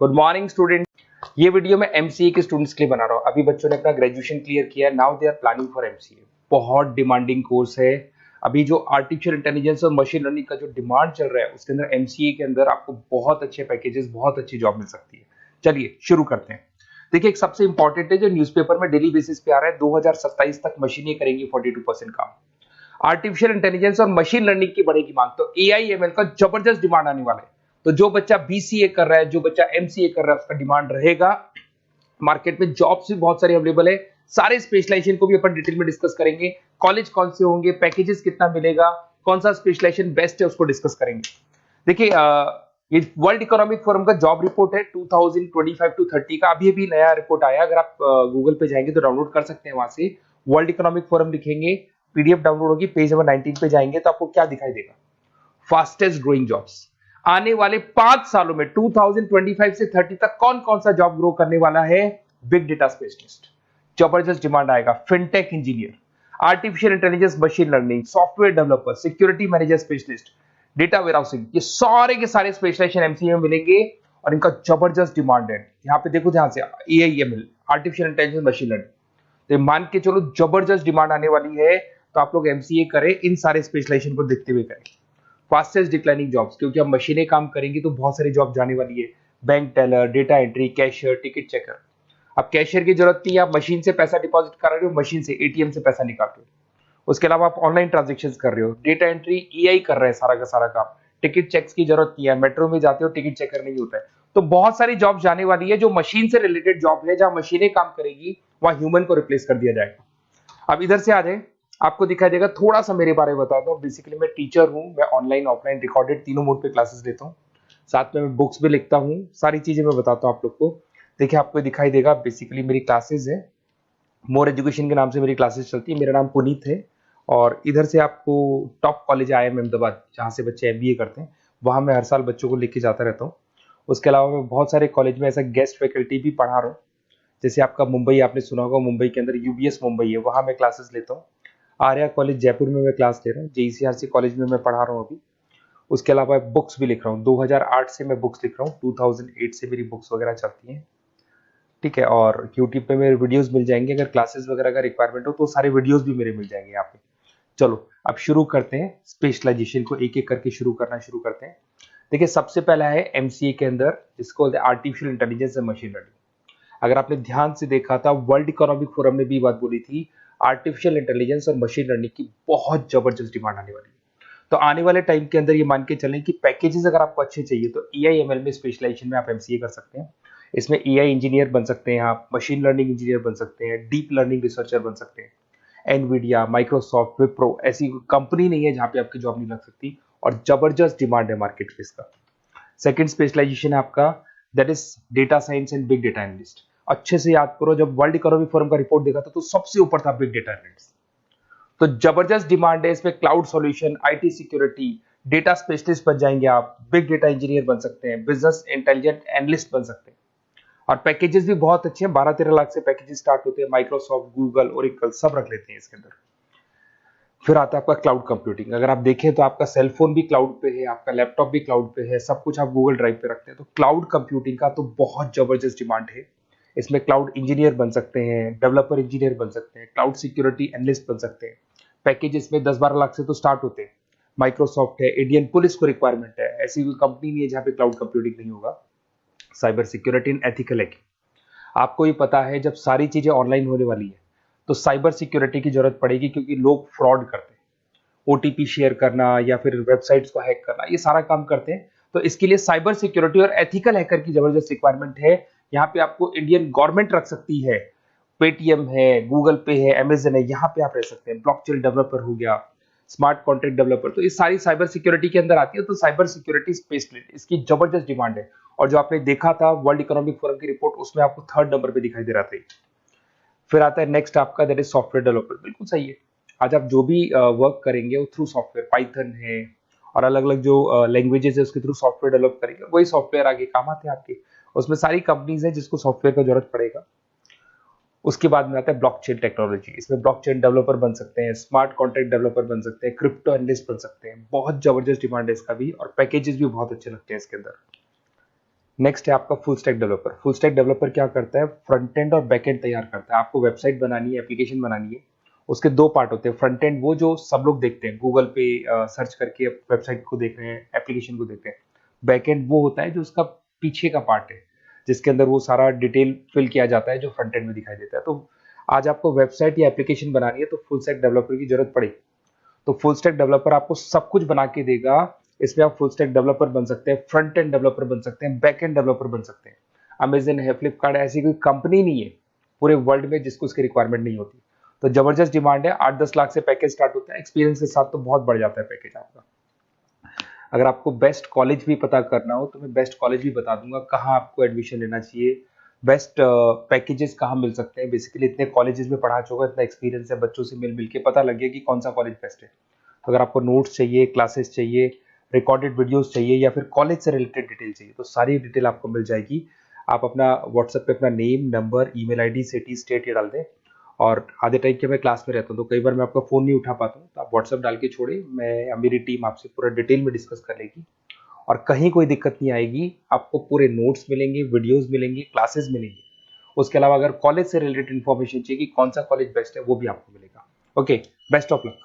Good morning student. ये video मैं MCA के स्टूडेंट्स के लिए बना रहा हूँ। अभी बच्चों ने अपना ग्रेजुएशन क्लियर किया है, now they are planning for MCA. बहुत डिमांडिंग कोर्स है। अभी जो आर्टिफिशियल इंटेलिजेंस और मशीन लर्निंग का जो डिमांड चल रहा है उसके अंदर एमसीए के अंदर आपको बहुत अच्छे पैकेजेस, बहुत अच्छी जॉब मिल सकती है। चलिए शुरू करते हैं। देखिए, एक सबसे इंपॉर्टेंट है जो न्यूज़पेपर में डेली बेसिस पे आ रहा है, 2027 तक मशीनें करेंगी 42% काम। आर्टिफिशियल इंटेलिजेंस और मशीन लर्निंग की बढ़ेगी मांग, तो एआई एमएल का जबरदस्त डिमांड आने वाला है। तो जो बच्चा बीसीए कर रहा है, जो बच्चा एमसीए कर रहा है, उसका डिमांड रहेगा। मार्केट में जॉब्स भी बहुत सारी अवेलेबल है। सारे स्पेशलाइजेशन को भी अपन डिटेल में डिस्कस करेंगे। कॉलेज कौन से होंगे, पैकेजेस कितना मिलेगा, कौन सा स्पेशलाइजेशन बेस्ट है, उसको डिस्कस करेंगे। देखिए, ये वर्ल्ड इकोनॉमिक फोरम का जॉब रिपोर्ट है 2025 टू 30 का। अभी अभी नया रिपोर्ट आया, अगर आप गूगल पे जाएंगे तो डाउनलोड कर सकते हैं। वहां से वर्ल्ड इकोनॉमिक फोरम लिखेंगे, पीडीएफ डाउनलोड होगी, पेज नंबर 19 पे जाएंगे तो आपको क्या दिखाई देगा? Fastest growing jobs. आने वाले 5 सालों में 2025 से 30 तक कौन कौन सा जॉब ग्रो करने वाला है? बिग डेटा स्पेशलिस्ट, जबरदस्त डिमांड आएगा। Fintech engineer, artificial intelligence, machine learning, software developer, security manager specialist, data warehousing, ये सारे के सारे स्पेशलाइजेशन एमसीए में मिलेंगे और इनका जबरदस्त डिमांड है। यहाँ पे देखो ध्यान से, AIML, artificial intelligence, machine learning, तो मान के चलो जबरदस्त डिमांड आने वाली है। तो आप लोग एमसीए करें, इन सारे स्पेशलाइजेशन को देखते हुए करें। फास्टेस्ट डिक्लाइनिंग जॉब्स, क्योंकि अब मशीनें काम करेंगी तो बहुत सारी जॉब जाने वाली है। Bank teller, data entry, cashier, ticket checker. अब कैशियर की जरूरत नहीं है, आप मशीन से पैसा डिपॉजिट कर रहे हो, मशीन से एटीएम से पैसा निकाल रहे हो। उसके अलावा आप ऑनलाइन ट्रांजेक्शन कर रहे हो, डेटा एंट्री एआई कर रहे हैं सारा का सारा काम। टिकट चेक्स की जरूरत नहीं है, मेट्रो में जाते हो टिकट चेकर नहीं होता है। तो बहुत सारी जॉब जाने वाली है जो मशीन से रिलेटेड जॉब है, जहां मशीनें काम करेगी वहां ह्यूमन को रिप्लेस कर दिया जाएगा। अब इधर से आ जाए, आपको दिखाई देगा। थोड़ा सा मेरे बारे में बता दो। बेसिकली मैं टीचर हूँ, मैं ऑनलाइन ऑफलाइन रिकॉर्डेड तीनों मोड पे क्लासेस लेता हूँ। साथ में मैं बुक्स भी लिखता हूँ, सारी चीजें मैं बताता हूँ आप लोग को। देखिए, आपको दिखाई देगा बेसिकली मेरी क्लासेस है, मोर एजुकेशन के नाम से मेरी क्लासेस चलती है। मेरा नाम पुनीत है। और इधर से आपको टॉप कॉलेज IIM अहमदाबाद, जहाँ से बच्चे MBA करते हैं, वहाँ मैं हर साल बच्चों को लेके जाता रहता हूँ। उसके अलावा मैं बहुत सारे कॉलेज में ऐसा गेस्ट फैकल्टी भी पढ़ा रहा हूँ। जैसे आपका मुंबई, आपने सुना होगा, मुंबई के अंदर यूबीएस मुंबई है, वहाँ मैं क्लासेस लेता हूँ। आर्या कॉलेज जयपुर में मैं क्लास ले रहा हूँ। JECRC कॉलेज में मैं पढ़ा रहा हूँ अभी। उसके अलावा बुक्स भी लिख रहा हूँ। 2008 से मैं बुक्स लिख रहा हूँ, 2008 से मेरी बुक्स वगैरह चलती हैं। ठीक है, और यूट्यूब पे मेरे वीडियोस मिल जाएंगे। अगर क्लासेस वगैरह का रिक्वायरमेंट हो तो सारे वीडियोस भी मेरे मिल जाएंगे यहाँ पे। चलो अब शुरू करते हैं, स्पेशलाइजेशन को एक एक करके शुरू करते हैं। देखिए, सबसे पहला है एमसीए के अंदर, जिसको बोलते हैं artificial intelligence and machine learning. अगर आपने ध्यान से देखा था, वर्ल्ड इकोनॉमिक फोरम ने भी बात बोली थी, आर्टिफिशियल इंटेलिजेंस और मशीन लर्निंग की बहुत जबरदस्त डिमांड आने वाली है। तो आने वाले टाइम के अंदर ये मान के चलें कि पैकेजेस अगर आपको अच्छे चाहिए तो एआईएमएल में स्पेशलाइजेशन में आप एमसीए कर सकते हैं। इसमें एआई इंजीनियर बन सकते हैं, आप मशीन लर्निंग इंजीनियर बन सकते हैं, डीप लर्निंग रिसर्चर बन सकते हैं। एनवीडिया, माइक्रोसॉफ्ट, विप्रो, ऐसी कंपनी नहीं है जहां पे आपकी जॉब नहीं लग सकती, और जबरदस्त डिमांड है मार्केट में इसका। सेकंड स्पेशलाइजेशन है आपका, that is data science and big data analyst. अच्छे से याद करो, जब वर्ल्ड इकोनॉमिक फोरम का रिपोर्ट देखा था तो सबसे ऊपर था बिग डेटा एनालिस्ट। तो जबरदस्त डिमांड है इसमें। Cloud solution, IT security, data specialist बन जाएंगे आप, बिग डेटा इंजीनियर बन सकते हैं, बिजनेस इंटेलिजेंट एनालिस्ट बन सकते हैं। और पैकेजेस भी बहुत अच्छे हैं, 12-13 लाख से पैकेजेस स्टार्ट होते हैं। माइक्रोसॉफ्ट, गूगल, ओरेकल सब रख लेते हैं इसके अंदर। फिर आता है आपका क्लाउड कंप्यूटिंग। अगर आप देखें तो आपका सेल फोन भी क्लाउड पे है, आपका लैपटॉप भी क्लाउड पे है, सब कुछ आप गूगल ड्राइव पे रखते हैं। तो क्लाउड कंप्यूटिंग का तो बहुत जबरदस्त डिमांड है। इसमें क्लाउड इंजीनियर बन सकते हैं, डेवलपर इंजीनियर बन सकते हैं, क्लाउड सिक्योरिटी एनालिस्ट बन सकते हैं। पैकेज इसमें 10-12 लाख से तो स्टार्ट होते हैं। माइक्रोसॉफ्ट है, इंडियन पुलिस को रिक्वायरमेंट है, ऐसी कोई कंपनी नहीं है जहां पे क्लाउड कंप्यूटिंग नहीं होगा। Cyber security and ethical hacking, आपको ही पता है जब सारी चीजें ऑनलाइन होने वाली है तो साइबर सिक्योरिटी की जरूरत पड़ेगी, क्योंकि लोग फ्रॉड करते हैं। ओटीपी शेयर करना या फिर वेबसाइट्स को हैक करना, ये सारा काम करते हैं। तो इसके लिए साइबर सिक्योरिटी और एथिकल हैकर की जबरदस्त रिक्वायरमेंट है। यहाँ पे आपको इंडियन गवर्नमेंट रख सकती है, पेटीएम है, गूगल पे है, अमेजन है, यहाँ पे आप रह सकते हैं। ब्लॉकचेन डेवलपर हो गया, स्मार्ट कॉन्ट्रैक्ट डेवलपर, तो ये सारी साइबर सिक्योरिटी के अंदर आती है। तो साइबर सिक्योरिटी स्पेशलिस्ट, इसकी जबरदस्त डिमांड है। और जो आपने देखा था वर्ल्ड इकोनॉमिक फोरम की रिपोर्ट, उसमें आपको 3rd नंबर पे दिखाई दे रहा था। फिर आता है नेक्स्ट आपका, दैट इज सॉफ्टवेयर डेवलपर। बिल्कुल सही है। आज आप जो भी वर्क करेंगे वो थ्रू सॉफ्टवेयर, पाइथन है और अलग अलग जो लैंग्वेजेस है उसके थ्रू सॉफ्टवेयर डेवलप करेंगे, वही सॉफ्टवेयर आगे काम आते हैं आपके। उसमें सारी कंपनीज है जिसको सॉफ्टवेयर का जरूरत पड़ेगा। उसके बाद में आता है ब्लॉकचेन टेक्नोलॉजी। इसमें ब्लॉकचेन डेवलपर बन सकते हैं, स्मार्ट कॉन्ट्रैक्ट डेवलपर बन सकते हैं, क्रिप्टो एनालिस्ट बन सकते हैं। बहुत जबरदस्त डिमांड है इसका भी, और पैकेजेस भी बहुत अच्छे लगते हैं इसके अंदर। नेक्स्ट है आपका full stack developer. Full stack developer क्या करता है, फ्रंट एंड और बैक एंड तैयार करता है। आपको वेबसाइट बनानी है, एप्लीकेशन बनानी है, उसके दो पार्ट होते हैं। फ्रंट एंड वो जो सब लोग देखते हैं, गूगल पे सर्च करके वेबसाइट को देख रहे हैं, एप्लीकेशन को देख रहे हैं। बैक एंड वो होता है जो उसका पीछे का पार्ट है, जिसके अंदर वो सारा डिटेल फिल किया जाता है जो फ्रंट एंड में दिखाई देता है। तो आज आपको वेबसाइट या एप्लीकेशन बनानी है तो फुल स्टैक डेवलपर की जरूरत पड़ेगी। तो फुल स्टैक डेवलपर आपको सब कुछ बना के देगा। इसमें आप फुल स्टैक डेवलपर बन सकते हैं, फ्रंट एंड डेवलपर बन सकते हैं, बैक एंड डेवलपर बन सकते हैं। अमेजन है, फ्लिपकार्ट, ऐसी कोई कंपनी नहीं है पूरे वर्ल्ड में जिसको इसकी रिक्वायरमेंट नहीं होती। तो जबरदस्त डिमांड है, 8-10 लाख से पैकेज स्टार्ट होता है, एक्सपीरियंस के साथ तो बहुत बढ़ जाता है पैकेज आपका। अगर आपको बेस्ट कॉलेज भी पता करना हो तो मैं बेस्ट कॉलेज भी बता दूंगा, कहाँ आपको एडमिशन लेना चाहिए, बेस्ट पैकेजेस कहाँ मिल सकते हैं। बेसिकली इतने कॉलेजेस में पढ़ा चुका, इतना एक्सपीरियंस है, बच्चों से मिल मिल के पता लग गया कि कौन सा कॉलेज बेस्ट है। तो अगर आपको नोट्स चाहिए, क्लासेस चाहिए, रिकॉर्डेड वीडियोस चाहिए, या फिर कॉलेज से रिलेटेड डिटेल चाहिए, तो सारी डिटेल आपको मिल जाएगी। आप अपना व्हाट्सएप पे अपना name, number, email ID, city, state ये डाल दें। और आधे टाइम के मैं क्लास में रहता हूँ तो कई बार मैं आपका फ़ोन नहीं उठा पाता हूँ, तो आप व्हाट्सएप डाल के छोड़े, मैं या मेरी टीम आपसे पूरा डिटेल में डिस्कस कर लेगी। और कहीं कोई दिक्कत नहीं आएगी, आपको पूरे नोट्स मिलेंगे, वीडियोस मिलेंगे, क्लासेस मिलेंगे। उसके अलावा अगर कॉलेज से रिलेटेड इन्फॉर्मेशन चाहिए कि कौन सा कॉलेज बेस्ट है, वो भी आपको मिलेगा। Okay, best of luck.